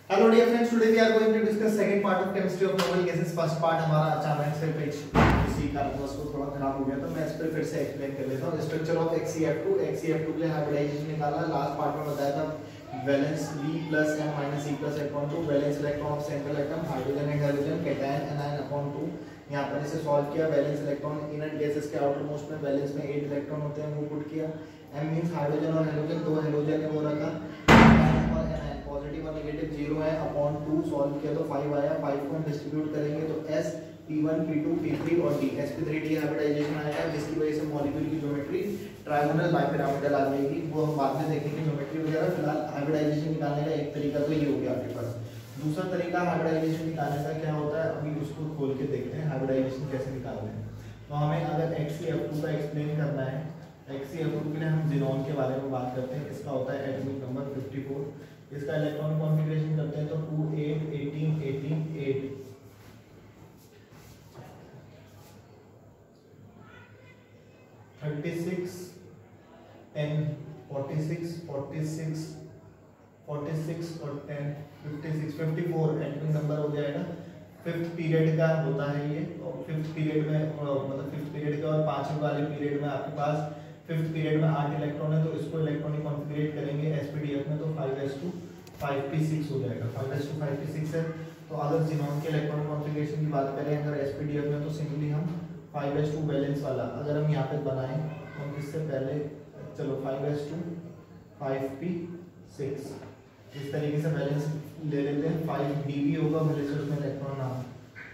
Hello dear friends, today we are going to discuss second part of chemistry of normal gases. First part हमारा अचानक से page इसी कारणवश को थोड़ा खराब हो गया, तो मैं इस पर फिर से एक्सप्लेन कर लेता हूं। स्ट्रक्चर ऑफ XeF2 के लिए हाइब्रिडाइजेशन निकाला। लास्ट पार्ट में बताया था valence V plus m minus E plus upon 2, valence electron of central atom hydrogen and halogen cation anion upon 2। यहां पर इसे सॉल्व किया। वैलेंस इलेक्ट्रॉन इनर गैसेस के आउटर मोस्ट में वैलेंस में 8 इलेक्ट्रॉन होते हैं, वो पुट किया। m मींस हाइड्रोजन और हेलोजन, दो हेलोजन है वो रखा। पॉजिटिव और नेगेटिव 0 है अपॉन 2 सॉल्व किया तो 5 आया। 5 को हम डिस्ट्रीब्यूट करेंगे तो S P1 P2 P3 और D sp3 डिहाइब्रिडाइजेशन आएगा, जिसकी वजह से मॉलिक्यूल की ज्योमेट्री ट्रायंगुलर बाइपिरामिडल आ जाएगी। वो हम बाद में देखेंगे ज्योमेट्री वगैरह। फिलहाल हाइब्रिडाइजेशन निकालने का एक तरीका तो ये हो गया आपके पास। दूसरा तरीका हाइब्रिडाइजेशन निकालने का क्या होता है, अभी उसको खोल के देखते हैं हाइब्रिडाइजेशन कैसे निकालते हैं। तो हमें अगर XeF2 का एक्सप्लेन करना है, XeF2 के लिए हम ज़ीनॉन के बारे में बात करते हैं। इसका होता है एटॉमिक नंबर 54। इसका इलेक्ट्रॉन कॉन्फ़िगरेशन करते हैं तो 2 8 18 18 8 36 10 46 46 46 और 10 56 54 एटॉमिक नंबर हो जाएगा। फिफ्थ पीरियड का होता है ये, और फिफ्थ पीरियड में मतलब फिफ्थ पीरियड का और पांचवें वाले पीरियड में आपके पास फिफ्थ पीरियड में 8 इलेक्ट्रॉन है, तो इसको इलेक्ट्रॉनिक कॉन्फ़िगरेट करेंगे sp/df में, तो 5s2 हो जाएगा। 5s2 है। तो अगर ज़ीनॉन के इलेक्ट्रॉन कॉन्फ़िगरेशन की बात करें अगर sp/df में, तो सिंपली हम 5s2 वैलेंस वाला अगर हम यहाँ पे बनाएं तो हम इससे पहले चलो 5s2 5p6 इस तरीके से वैलेंस ले लेते हैं। 5dv होगा भले से उसमें इलेक्ट्रॉन ना हो,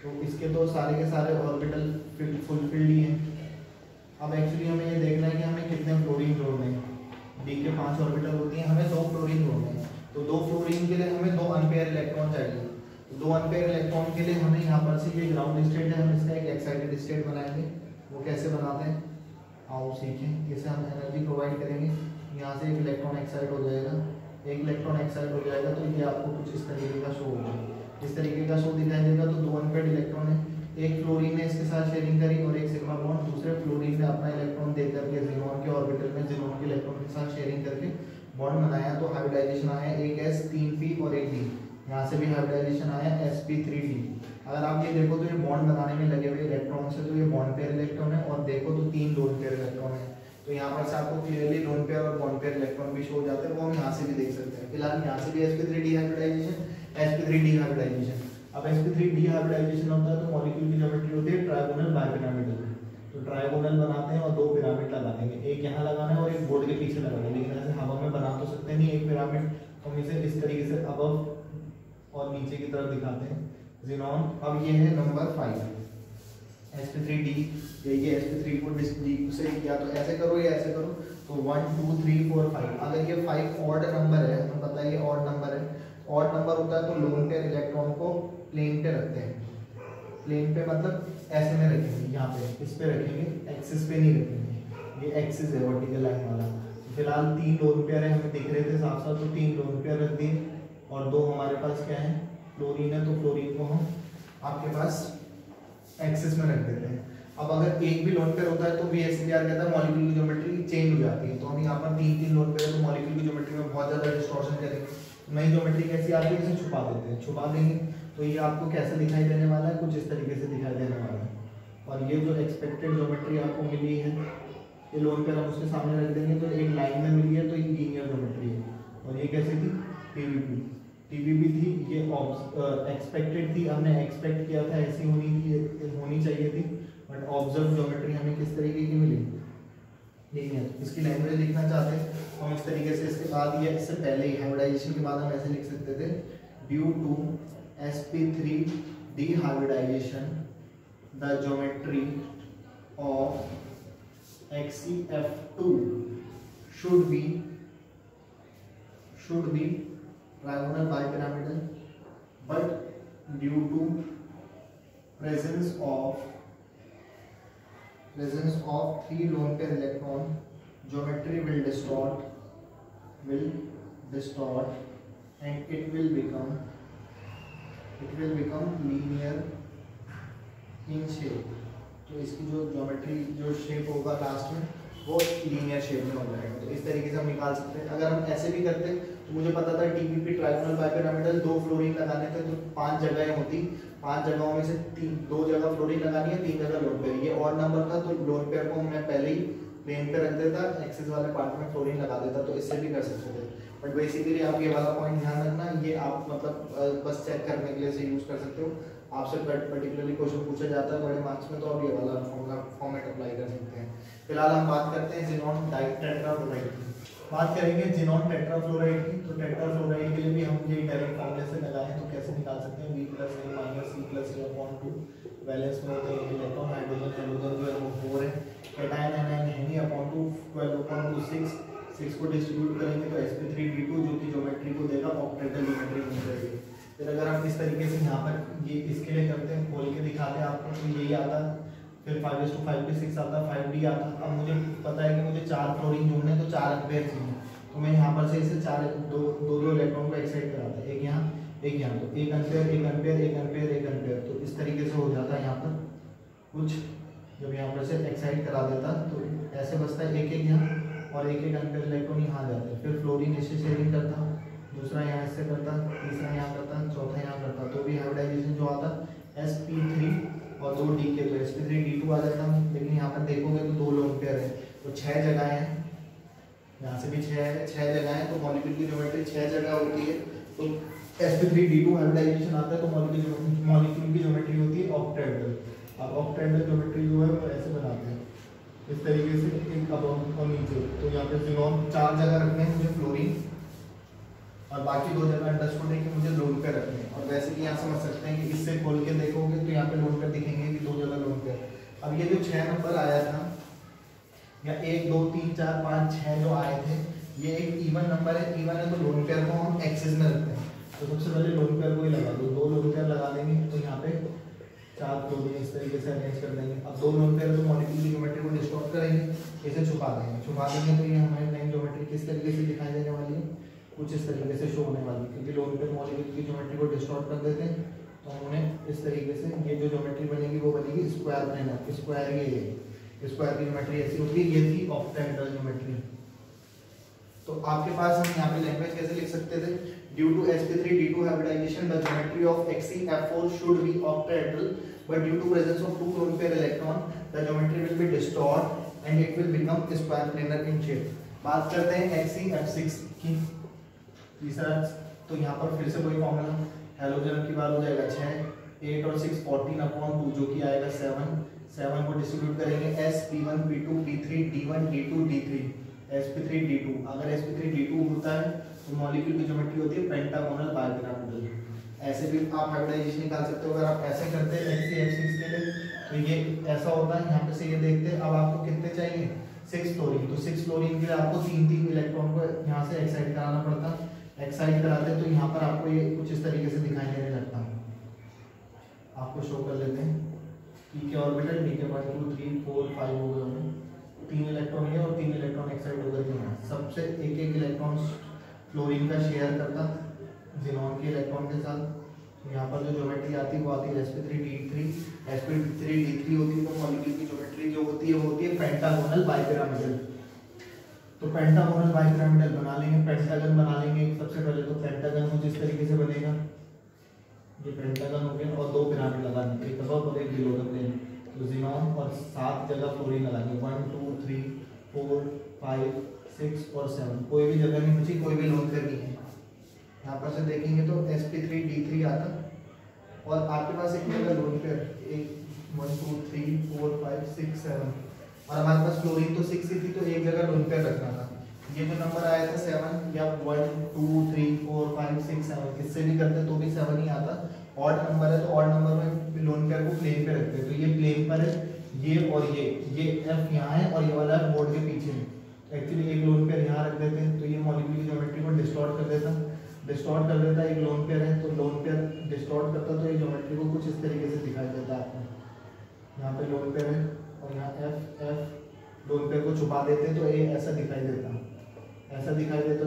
तो इसके तो सारे के सारे ऑर्बिटल फुलफिल्ड ही हैं। अब एक्चुअली हमें ये देखना है कि हमें कितने फ्लोरीन जोड़ने हैं। D के 5 ऑर्बिटल होती हैं, हमें 2 फ्लोरीन जोड़ने हैं। तो 2 फ्लोरीन के लिए हमें 2 अनपेयर इलेक्ट्रॉन चाहिए। तो 2 अनपेयर इलेक्ट्रॉन के लिए हमें यहाँ पर से ये ग्राउंड स्टेट है, हम इसका एक एक्साइटेड स्टेट बनाएंगे। वो कैसे बनाते हैं आओ सीखें। इसे हम एनर्जी प्रोवाइड करेंगे, यहाँ से एक इलेक्ट्रॉन एक्साइट हो जाएगा। एक इलेक्ट्रॉन एक्साइट हो जाएगा तो ये आपको कुछ इस तरीके का शो होगा। इस तरीके का शो दिखाई देगा। तो 2 अनपेयर्ड इलेक्ट्रॉन है, एक फ्लोरीन ने इसके साथ शेयरिंग करी और एक सिग्मा बॉन्ड दूसरे फ्लोरीन ने अपना इलेक्ट्रॉन दे करके ज़ीनॉन के ऑर्बिटल में ज़ीनॉन के इलेक्ट्रॉन के साथ शेयरिंग करके बॉन्ड बनाया। तो हाइब्रिडाइजेशन आया एक S 3p और एक D। यहाँ से भी हाइब्रिडाइजेशन आया sp3d। अगर आप ये देखो तो ये बॉन्ड बनाने में लगे हुए इलेक्ट्रॉन से, तो ये बॉन्ड पेयर इलेक्ट्रॉन है, और देखो तो 3 लोन पेयर इलेक्ट्रॉन है। तो यहाँ पर से आपको क्लियरली लोन पेयर और बॉन्ड पेयर इलेक्ट्रॉन भी शो हो जाते हैं, वो हम यहाँ से भी देख सकते हैं। फिलहाल यहाँ से भी sp3d हाइब्रिडाइजेशन। अब sp3d हाइब्रिडाइजेशन होता है तो मॉलिक्यूल की ज्योमेट्री होती है ट्रायगोनल बाइपिरामिडल। तो ट्रायगोनल बनाते हैं और 2 पिरामिड लगा देंगे, एक यहाँ लगाना है और एक बोर्ड के पीछे लगाना है। लेकिन ऐसे हवा में बना तो सकते नहीं एक पिरामिड, हम इसे इस तरीके से अबव और नीचे की तरफ दिखाते हैं ज़ीनॉन। अब ये है नंबर 5 sp3d। ये sp3 को से या तो ऐसे करो या ऐसे करो, तो 1 2 3 4 5। अगर ये 5 ऑड नंबर है, हमें पता है ये ऑड नंबर है। ऑड नंबर होता है तो लोन पेयर इलेक्ट्रॉन को प्लेन पे रखते हैं। प्लेन पे मतलब ऐसे में रखेंगे, यहाँ पे इस पे रखेंगे, एक्सिस पे नहीं रखेंगे। ये एक्सिस है वर्टिकल लाइन वाला। फिलहाल 3 लोन पेयर है, हमें दिख रहे थे साफ साफ, तो 3 लोन पेयर रख दिए और 2 हमारे पास क्या है फ्लोरीन है, तो फ्लोरीन को हम आपके पास एक्सिस में रख देते हैं। अब अगर एक भी लोन पेयर होता है तो VSEPR कहता है मॉलिक्यूल की ज्योमेट्री चेंज हो जाती है। तो हम यहाँ पर 3 लोन पेयर है तो मॉलिक्यूल की ज्योमेट्री में बहुत ज़्यादा डिस्टॉर्शन करेंगे। नई ज्योमेट्री कैसी आती है, इसे छुपा देते हैं। छुपा देंगे तो ये आपको कैसे दिखाई देने वाला है, कुछ इस तरीके से दिखाई देने वाला है। और ये जो एक्सपेक्टेड ज्योमेट्री आपको मिली है, ये लोन पेयर हम उसके सामने रख देंगे तो एक लाइन में मिली है, तो ये लीनियर ज्योमेट्री है। और ये कैसी थी TVP थी, ये एक्सपेक्टेड थी, हमने एक्सपेक्ट किया था ऐसी होनी चाहिए थी, बट ऑब्जर्व ज्योमेट्री हमें किस तरीके की मिली लीनियर। इसकी लैंग्वेज लिखना चाहते हैं हम इस तरीके से। इसके बाद ये इससे पहले ही हाइब्रिडाइजेशन के बाद हम ऐसे लिख सकते थे, due to sp3d hybridization the geometry of XeF2 should be trigonal bipyramidal, but due to presence of 3 lone pair electron, geometry will distort and it will become linear in shape। तो इसकी जो ज्योमेट्री जो shape होगा last में वो linear shape में हो जाएगा। तो इस तरीके से हम निकाल सकते हैं। अगर हम ऐसे भी करते तो मुझे पता था टीपीपी ट्रायगोनल बाइपिरामिडल 2 फ्लोरीन लगाने थे तो 5 जगहें होती, 5 जगहों में से 2 जगह फ्लोरीन लगानी है, 3 जगह लोन पेयर। ये और नंबर था तो लोन पेयर को मैं पहले ही प्लेन पे रख देता, एक्सिस वाले पार्ट में फ्लोरीन लगा देता, तो इससे भी कर सकते थे। बट बेसिकली आप ये वाला पॉइंट ध्यान रखना, ये आप मतलब बस चेक करने के लिए से यूज कर सकते हो। आपसे पर्टिकुलरली क्वेश्चन पूछा जाता है बड़े मार्क्स में तो आप ये वाला फॉर्मेट अप्लाई कर सकते हैं। फिलहाल हम बात करते हैं ज़ीनॉन टेट्राफ्लोराइड की। बात करेंगे ज़ीनॉन टेट्राफ्लोराइड की। तो टेट्राफ्लोराइड के लिए भी हम ये डायरेक्ट फॉर्मूले से लगाएं तो कैसे निकाल सकते हैं, B+A-C+A/2 वैलेंस में होते हैं इलेक्ट्रॉन, हाइड्रोजन जो है वो 4 है, कैटायन आयन है नहीं (2 12/6) 6 को डिस्ट्रीब्यूट करेंगे तो sp3d2 जो कि ज्योमेट्री को देगा ऑक्टेटल ज्योमेट्री बन जाएगी। फिर अगर हम इस तरीके से यहाँ पर ये इसके लिए करते हैं, खोल के दिखाते हैं आपको, तो यही आता, फिर 5:5 के 6 आता, 5d आता। अब मुझे पता है कि मुझे 4 फ्लोरीन जोड़ने तो 4 एम्पेयर चाहिए, तो मैं यहाँ पर से इसे 2 इलेक्ट्रॉन को एक्साइट कराता है, एक यहाँ एक यहाँ, तो 1 एम्पेयर 1 एम्पेयर 1 एम्पेयर 1 एम्पेयर। तो इस तरीके से हो जाता है यहाँ पर कुछ, जब यहाँ पर से एक्साइट करा देता तो ऐसे बचता है 1-1 यहाँ और 1-1 एम्पेयर इलेक्ट्रॉन यहाँ जाते हैं। फिर फ्लोरीन इससे शेयरिंग करता, दूसरा यहाँ इससे करता, तीसरा यहाँ करता, चौथा यहाँ करता, तो भी हाइब्रिडाइजेशन जो आता sp3 और 2 डी के, तो sp3d2 आ जाता। लेकिन यहाँ पर देखोगे तो 2 लोन पेयर है, तो 6 जगह है, यहाँ से भी 6 है, 6 जगह है, तो मॉलिक्यूल की ज्योमेट्री 6 जगह होती है। तो sp3d2 हाइब्रिडाइजेशन आता है तो मॉलिक्यूल की ज्योमेट्री होती है ऑक्टेहेड्रल। अब ऑक्टेहेड्रल ज्योमेट्री जो है वो ऐसे बनाते हैं इस तरीके से, एक अब और नीचे। तो यहाँ पे ज़ीनॉन 4 जगह रखने हैं मुझे फ्लोरीन, और बाकी 2 जगह अंडरस्टूड है कि मुझे लोन पेयर रखने हैं। और वैसे भी यहाँ समझ सकते हैं कि इससे खोल के देखोगे तो यहाँ पे लोन पेयर दिखेंगे कि 2 जगह लोन पेयर। अब ये जो 6 नंबर आया था, या 1 2 3 4 5 6 जो आए थे, ये एक इवन नंबर है। इवन है तो लोन पेयर को हम एक्सिस में रखते हैं, तो सबसे पहले लोन पेयर को ही लगा दो, 2 लोन पेयर लगा देंगे तो यहाँ पे 4 फ्लोरीन इस तरीके से अरेंज कर देंगे। अब 2 लोन पेयर तो मॉलिक्यूल की ज्योमेट्री को डिस्टॉर्ट करेंगे, इसे छुपा देंगे तो ये हमारी नई ज्योमेट्री किस तरीके से दिखाई देने वाली है, कुछ इस तरीके से शो होने वाली। क्योंकि लोन पेयर मॉलिक्यूल की ज्योमेट्री को डिस्टॉर्ट कर देते हैं, तो हमने इस तरीके से ये जो ज्योमेट्री बनेगी वो बनेगी स्क्वायर प्लेनर। स्क्वायर ये स्क्वायर की ज्योमेट्री ऐसी होती है, ये थी ऑक्टेहेड्रल ज्योमेट्री। तो आपके पास हम यहाँ पे लैंग्वेज कैसे लिख सकते थे, due to sp3d2 hybridization the geometry of XeF4 should be octahedral, but due to presence of 2 lone pair electron the geometry will be distort and it will become square planar in shape। बात करते हैं XeF6 की, तीसरा। तो यहाँ पर फिर से वही फॉर्मूला, हेलोजन की बार हो जाएगा 6, 8 और 6 14/2 जो कि आएगा 7 को डिस्ट्रीब्यूट करेंगे sp1 p2 p3 d1 d2 d3 sp3d2। अगर sp3d2 होता है तो मॉलिक्यूल की ज्योमेट्री होती है पेंटागोनल बाइपिरामिडल। ऐसे भी आप हाइब्रिडाइजेशन निकाल सकते हो। अगर आप ऐसे करते हैं XeF6 के लिए तो ये ऐसा होता है। यहाँ पे से ये देखते हैं, अब आपको कितने चाहिए, 6 फ्लोरीन। तो 6 फ्लोरीन के लिए आपको 3 इलेक्ट्रॉन को यहाँ से एक्साइट कराना पड़ता। एक्साइट कराते तो यहाँ पर आपको ये कुछ इस तरीके से दिखाई देने लगता है। आपको शो कर लेते हैं, पी के ऑर्बिटल डी के 1 2 3 4 5 हो गए होंगे, 3 इलेक्ट्रॉन ये और 3 इलेक्ट्रॉन एक्साइट होकर के यहाँ सबसे एक इलेक्ट्रॉन फ्लोरीन का शेयर करता ज़ीनॉन के इलेक्ट्रॉन के साथ। यहाँ पर जो ज्योमेट्री आती है वो आती है sp3d3। sp3d3 होती है तो मॉलिक्यूल की ज्योमेट्री जो होती है वो होती है पेंटागोनल बाइपिरामिडल। तो पेंटागोनल बाइपिरामिडल बना लेंगे, पेंटागन बना लेंगे सबसे पहले। तो पेंटागन कुछ इस तरीके से बनेगा, ये पेंटागन हो गया और 2 पिरामिड लगा देंगे, एक अबव और एक बिलो द प्लेन। तो ज़ीनॉन और 7 जगह फ्लोरीन लगाएंगे, 1 2 3 4 5 6 और 7। कोई भी जगह नहीं बची, कोई भी लोन पेयर नहीं है। यहाँ पर से देखेंगे तो sp3d3 आता और आपके पास एक जगह लोन पेयर 1 2 3 4 5 6 7 और हमारे पास फ्लोरीन तो 6 ही थी तो एक जगह लोन पेयर रखना था। ये जो नंबर आया था 7 या 1 2 3 4 5 6 7, इससे भी करते तो भी 7 ही आता। ऑड नंबर है तो ऑड नंबर में लोन पेयर को प्लेन पे रखते हैं। तो ये प्लेन पर है, ये और ये f यहाँ है और ये वाला बोर्ड के पीछे है। एक्चुअली एक लोन पेयर यहाँ रख देते हैं तो ये मॉलिक्यूल की ज्योमेट्री को डिस्टॉर्ट कर देता। एक लोन पेयर है तो लोन पेयर डिस्टॉर्ट करता तो ये ज्योमेट्री को कुछ इस तरीके से दिखाई देता है आपको। यहाँ पे लोन पेयर है और यहाँ f लोन पेयर को छुपा देते हैं तो ये ऐसा दिखाई देता।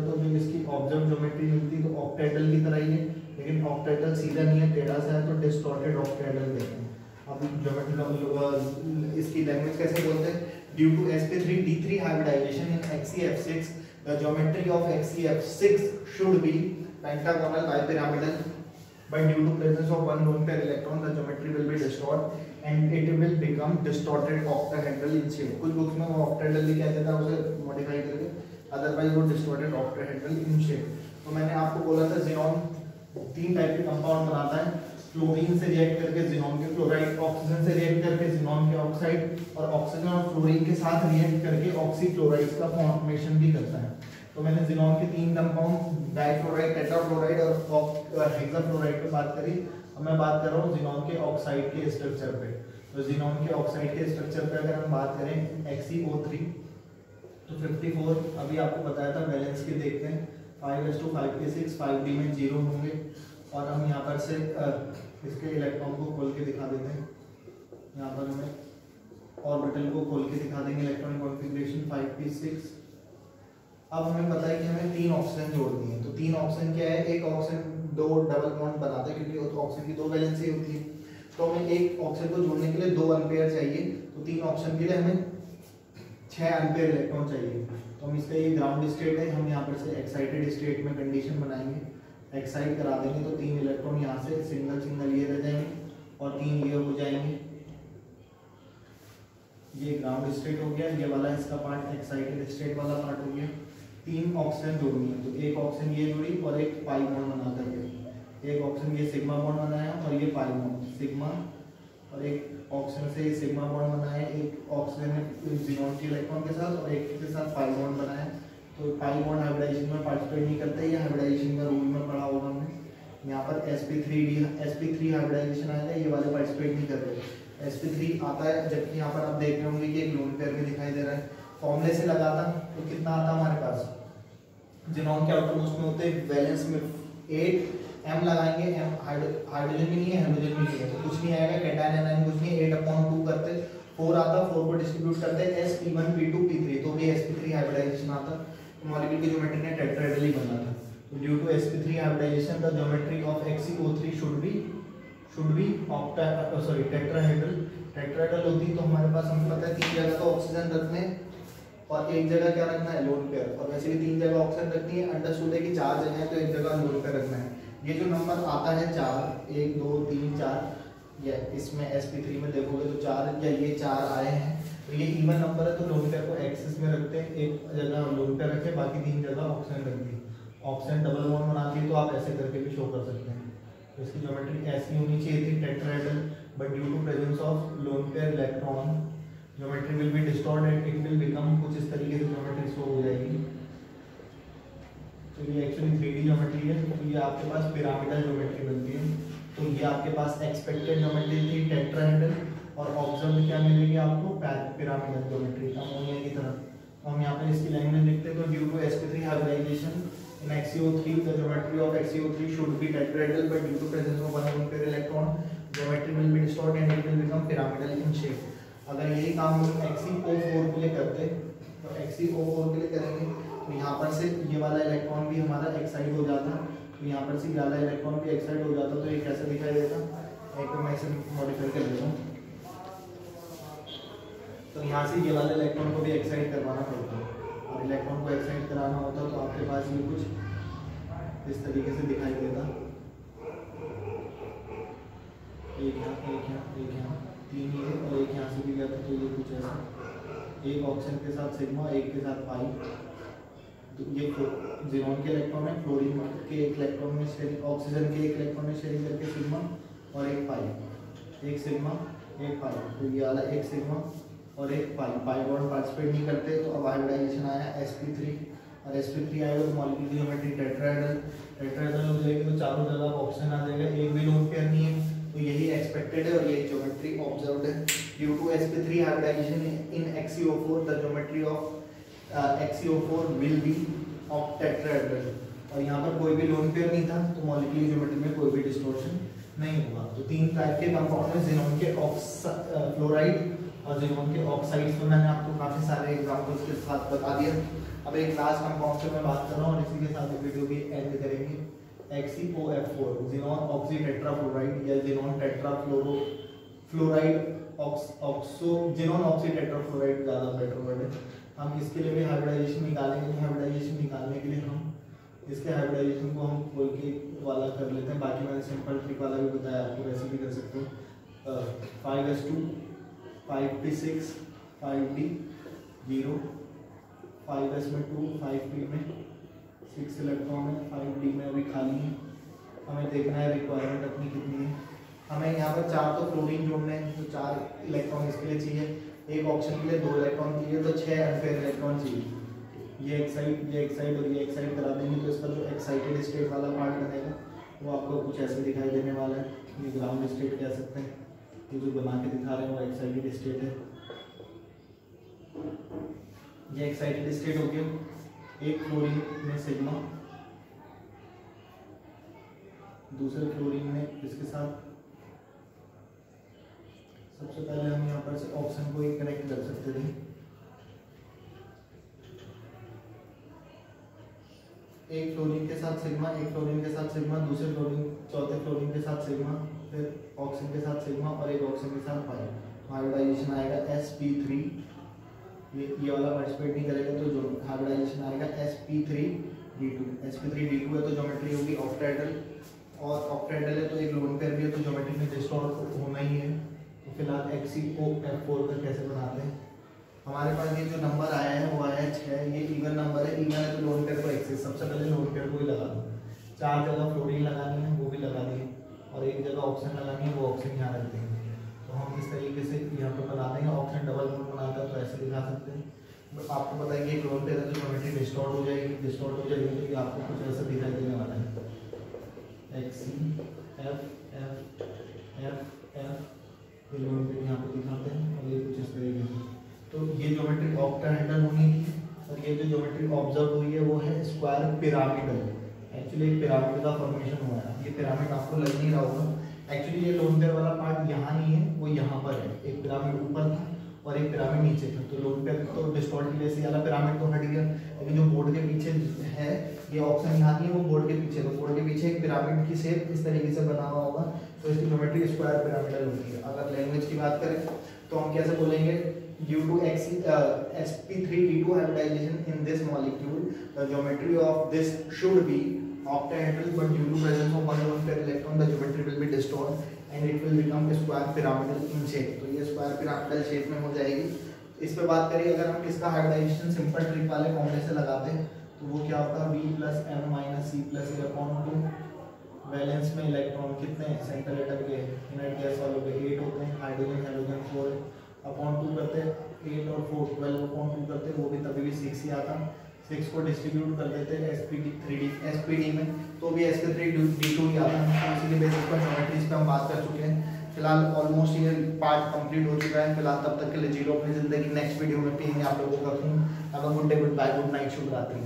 तो जो इसकी ऑब्जर्व ज्योमेट्री मिलती तो ऑक्टेहेड्रल की तरह ही है, लेकिन ऑक्टेहेड्रल सीधा नहीं है, टेढ़ा सा है तो डिस्टॉर्टेड ऑक्टेहेड्रल कहते हैं। अब ज्योमेट्री इसकी लैंग्वेज कैसे बोलते हैं, due to sp3d3 hybridization in XeF6 the geometry of XeF6 should be pentagonal bipyramidal, but due to presence of one lone pair electron the geometry will be distorted and it will become distorted octahedral in shape. कुछ books में वो octahedral लिखा देता है उसे modify करके, otherwise वो distorted octahedral in shape. तो मैंने आपको बोला था xenon तीन टाइप के कंपाउंड बनाता है, फ्लोरीन से रिएक्ट करके xenon के क्लोराइड, ऑक्सीजन से रिएक्ट करके xenon के ऑक्साइड, और ऑक्सीजन और फ्लोरीन के साथ रिएक्ट करके ऑक्सीक्लोराइड्स का फॉर्मेशन भी करता है. तो मैंने xenon के तीन कंपाउंड डाइक्लोराइड, टेट्राफ्लोराइड और हेक्साफ्लोराइड पे बात करी. अब मैं बात कर रहा हूँ xenon के ऑक्साइड के स्ट्रक्चर पे. तो xenon के ऑक्साइड के स्ट्रक्चर पे अगर हम बात करें XeO3 तो 54 अभी आपको बताया था वैलेंस के देखते हैं 5s2 के 6 5d में 0 होंगे, और हम यहाँ पर से इसके इलेक्ट्रॉन को खोल के दिखा देते हैं. यहाँ पर हमें ऑर्बिटल को खोल के दिखा देंगे इलेक्ट्रॉन कॉन्फ़िगरेशन 5p6. अब हमें पता है कि हमें तीन ऑक्सीजन जोड़नी है. तो तीन ऑक्सीजन क्या है, एक ऑक्सीजन दो डबल बॉन्ड बनाता है क्योंकि ऑक्सीजन की दो वैलेंसी होती है. तो हमें एक ऑक्सीजन को जोड़ने के लिए 2 अनपेयर चाहिए. तो तीन ऑक्सीजन के लिए हमें 6 अनपेयर इलेक्ट्रॉन चाहिए. तो हम इसका ये ग्राउंड स्टेट है, हम यहाँ पर से एक्साइटेड स्टेट में कंडीशन बनाएंगे, एक्साइट करा देंगे. तो 3 इलेक्ट्रॉन यहाँ से सिंगल सिंगल ये रह जाएंगे और 3 ये हो जाएंगे. ये ग्राउंड स्टेट हो गया, ये वाला इसका पार्ट एक्साइटेड स्टेट वाला पार्ट हो गया. 3 ऑक्सीजन जोड़नी है. तो एक ऑक्सीजन ये जुड़ी और एक पाई बॉन्ड बना करके, एक ऑक्सीजन ये सिग्मा बॉन्ड बनाया और ये पाई बॉन्ड सिग्मा, और एक ऑक्सीजन से ये सिग्मा बॉन्ड बनाया, एक ऑक्सीजन ने xenon के इलेक्ट्रॉन के साथ और एक के साथ पाई बॉन्ड बनाया. तो पाई बॉन्ड हाइब्रिडाइजेशन में पार्टिसिपेट नहीं करते, ये हाइब्रिडाइजेशन का रूल में पढ़ा होगा हमने. यहाँ पर sp3 हाइब्रिडाइजेशन आया था, ये वाले पार्टिसिपेट नहीं कर रहे. sp3 आता है, जबकि यहाँ पर आप देख रहे होंगे कि एक लोन पेयर में दिखाई दे रहा है. फॉर्मूले से लगाता तो कितना आता हमारे पास, xenon के आउटरमोस्ट में होते हैं वैलेंस में 8 m लगाएंगे, m हाइड्रोजन भी नहीं है हाइड्रोजन भी नहीं है तो कुछ नहीं आएगा, कैटायन एनायन कुछ नहीं, 8/2 करते 4 आता, 4 को डिस्ट्रीब्यूट करते हैं sp1 p2 p3 तो भी sp3 हाइब्रिडाइजेशन आता. मॉलिक्यूल की ज्योमेट्री ने टेट्राहेड्रल बनना था. तो due to sp3 hybridization the geometry of XeO3 should be tetrahedral. Tetrahedral होती तो हमारे पास हमें पता है 3 जगह तो ऑक्सीजन रखने और एक जगह क्या रखना है, लोन पेयर. और वैसे भी 3 जगह ऑक्सीजन रखनी है, अंडरस्टूड है कि 4 जगह है तो एक जगह लोन पेयर रखना है. ये जो नंबर आता है 4 1 2 3 4, या इसमें sp3 में देखोगे तो 4 या ये 4 आए हैं, तो ये इवन नंबर है. तो लोन पेयर को एक्सिस में रखते हैं, एक जगह लोन पेयर रखे, बाकी 3 जगह ऑक्सीजन रख दी. ऑक्सीजन डबल बॉन्ड बनाती है तो आप ऐसे करके भी शो कर सकते हैं. तो इसकी ज्योमेट्री ऐसी होनी चाहिए थी tetrahedral, but due to presence of lone pair electron geometry will be distorted, it will become कुछ इस तरीके से ज्योमेट्री शो हो जाएगी. तो ये एक्चुअली 3D ज्योमेट्री है. तो ये आपके पास पिरामिडल ज्योमेट्री बनती है. तो ये आपके पास एक्सपेक्टेड ज्योमेट्री थी टेट्राहेड्रल, और ऑब्जर्व क्या मिलेगी आपको, पिरामिडल ज्योमेट्री अमोनिया की तरह. तो हम यहाँ पे इसकी लैंग्वेज लिखते हैं. तो due to sp3 hybridization in XeO3 the geometry of XeO3 should be tetrahedral, but due to presence of one lone pair electron geometry will be distorted and it will become pyramidal in shape. अगर यही काम हम XeO4 के लिए करते तो XeO4 के लिए करेंगे तो यहाँ पर से ये वाला इलेक्ट्रॉन भी हमारा एक्साइड हो जाता, तो यहाँ पर से ये वाला इलेक्ट्रॉन भी एक्साइड हो जाता. तो ये कैसे दिखाई देता, एक तो मैं इसे मॉडिफाई कर लेता हूँ. तो यहाँ से ये वाले इलेक्ट्रॉन को भी एक्साइड करवाना पड़ता है, और इलेक्ट्रॉन को एक्साइड कराना होता है तो आपके पास ये कुछ इस तरीके से दिखाई देता. एक यहाँ 3 ये और एक यहाँ से भी गया था. तो ये कुछ ऐसा, एक ऑक्सीजन के साथ सिग्मा, एक के साथ पाई. तो ये xenon के इलेक्ट्रॉन है, फ्लोरीन के एक इलेक्ट्रॉन में शेयरिंग, ऑक्सीजन के एक इलेक्ट्रॉन में शेयरिंग करके सिग्मा और एक पाई, एक सिग्मा एक पाई. तो ये वाला एक सिग्मा और एक पाई बॉन्ड पार्टिसिपेट नहीं करते. तो अब हाइब्रिडाइजेशन आया sp3, और sp3 आएगा तो मॉलिक्यूल की ज्योमेट्री टेट्राहेड्रल हो जाएगी. तो चारों जगह ऑक्सीजन आ जाएगा, एक भी लोन पेयर नहीं है. तो यही एक्सपेक्टेड है और यही ज्योमेट्री ऑब्जर्व्ड है. Due to sp3 hybridization in XeO4 the geometry of XeO4 will be of tetrahedral. और यहाँ पर कोई भी लोन पेयर नहीं था तो मॉलिक्यूल की ज्योमेट्री में कोई भी डिस्टॉर्शन नहीं होगा. तो 3 टाइप के कंपाउंड में xenon के फ्लोराइड और xenon के ऑक्साइड्स में मैंने आपको काफी सारे एग्जांपल्स के साथ बता दिया. अब एक लास्ट कंपाउंड से मैं बात कर रहा हूँ और इसी के साथ वीडियो भी एंड करेंगे. XeOF4 xenon ऑक्सी टेट्राफ्लोराइड या xenon tetrafluoro fluoride oxoxenon oxy tetrafluoride ज़्यादा बेटर वर्ड है। हम इसके लिए भी हाइब्रिडाइजेशन निकालेंगे। तो हाइब्रिडाइजेशन निकालने के लिए हम इसके हाइब्रिडाइजेशन को हम खोल के वाला कर लेते हैं। बाकी मैंने सिंपल ट्रिक वाला भी बताया, आपको वैसे भी कर सकते हो। 5s2 5p6 5d 0 5s में 2 5p में 6 इलेक्ट्रॉन है, 5d में अभी खाली है। हमें देखना है रिक्वायरमेंट अपनी कितनी है। हमें यहाँ पर 4 तो फ्लोरीन जोड़ने हैं, तो 4 इलेक्ट्रॉन इसके लिए चाहिए। एक ऑक्सीजन के लिए 2 इलेक्ट्रॉन चाहिए, तो 6 अनपेयर इलेक्ट्रॉन चाहिए। ये एक साइड और ये एक साइड करा देंगे, तो इसका जो एक्साइटेड स्टेट वाला पार्ट बनेगा वो आपको कुछ ऐसे दिखाई देने वाला है। ये ग्राउंड स्टेट कह सकते हैं, ये जो बना के दिखा रहे हैं वो एक्साइटेड स्टेट है। ये एक्साइटेड स्टेट हो गया। एक फ्लोरीन में सिग्मा, दूसरे फ्लोरीन में इसके साथ। सबसे पहले हम यहाँ पर से ऑक्सीजन को ही कनेक्ट कर सकते थे। एक फ्लोरीन के साथ सिग्मा, एक फ्लोरीन के साथ सिग्मा, दूसरे फ्लोरीन चौथे फ्लोरीन के साथ सिग्मा, फिर ऑक्सीजन के साथ सिग्मा और एक ऑक्सीजन के साथ पाई। हाइब्रिडाइजेशन आएगा sp3। ये वाला पार्टिसिपेट नहीं करेगा, तो जो हाइब्रिडाइजेशन आएगा sp3d2। sp3d2 है तो ज्योमेट्री होगी ऑक्टाहेड्रल, और ऑक्टाहेड्रल है तो एक लोन पेयर भी है, तो ज्योमेट्री में डिस्टॉर्ट होना ही है। तो फिलहाल XeO4 का कैसे बनाते हैं। हमारे पास ये जो नंबर आया है वो आया है 6। ये इवन नंबर है, इवन है तो लोन पेयर को एक्सेस। सबसे पहले लोन पेयर को ही लगा दो। 4 जगह फ्लोरीन लगानी है, वो भी लगा दिए, और एक जगह ऑक्सीजन लगानी है, वो ऑक्सीजन यहाँ रख देंगे। तो हम इस तरीके से यहाँ पर बना देंगे। ऑक्सीजन डबल बॉन्ड बनाता है तो ऐसे दिखा सकते हैं। तो आपको पता है कि एक लोन पेयर है तो ज्योमेट्री डिस्टॉर्ट हो जाएगी तो ये आपको कुछ ऐसा दिखाई देने वाला है। XeFFF ये लोन पेयर यहाँ पर दिखाते हैं, और ये कुछ इस तरीके से। तो ये ज्योमेट्री ऑक्टाहेड्रल होनी थी, और ये जो ज्योमेट्री ऑब्जर्व हुई है वो है स्क्वायर पिरामिडल। एक्चुअली एक पिरामिड का फॉर्मेशन हुआ है। ये पिरामिड आपको लग नहीं रहा होगा। एक्चुअली ये लोन पेयर वाला पार्ट यहाँ नहीं है, वो यहाँ पर है। एक पिरामिड ऊपर था और एक पिरामिड नीचे था, तो लोन पेयर तो डिस्टॉर्ट की वजह से वाला पिरामिड तो हट गया। लेकिन जो बोर्ड के पीछे है, ये ऑप्शन यहाँ नहीं है, वो बोर्ड के पीछे। तो बोर्ड के पीछे एक पिरामिड की शेप इस तरीके से बना हुआ होगा, तो इसकी ज्योमेट्री स्क्वायर पिरामिडल होती है। अगर लैंग्वेज की बात करें तो हम कैसे बोलेंगे, due to sp3d2 hybridization in this molecule, the geometry of this should be octahedral, but due to presence of one lone pair electron, the geometry will be distorted and it will become square pyramidal in shape. तो ये square pyramidal shape में हो जाएगी। इस पे बात करिए, अगर हम इसका हाइब्रिडाइजेशन सिंपल ट्रिक वाले फॉर्मूले से लगाते हैं तो वो क्या होता है, b + m - c + a/2। Valence में इलेक्ट्रॉन कितने हैं, सेंट्रल एटम के इनर्ट गैस वालों के 8 होते हैं, हाइड्रोजन हेलोजन 4 अपॉन 2 करते हैं, 8 और 4 12 अपॉन 2 करते हैं, वो भी तभी भी 6 ही आता। 6 को डिस्ट्रीब्यूट कर देते हैं SPD में, तो भी sp3d2 ही आता है। तो इसीलिए बेसिस पर ज्योमेट्रीज पे हम बात कर चुके हैं। फिलहाल ऑलमोस्ट ये पार्ट कंप्लीट हो चुका है। फिलहाल तब तक के लिए जी लो अपनी जिंदगी। नेक्स्ट वीडियो में फिर आप लोगों का have a good day, goodbye, good night, शुभ रात्रि।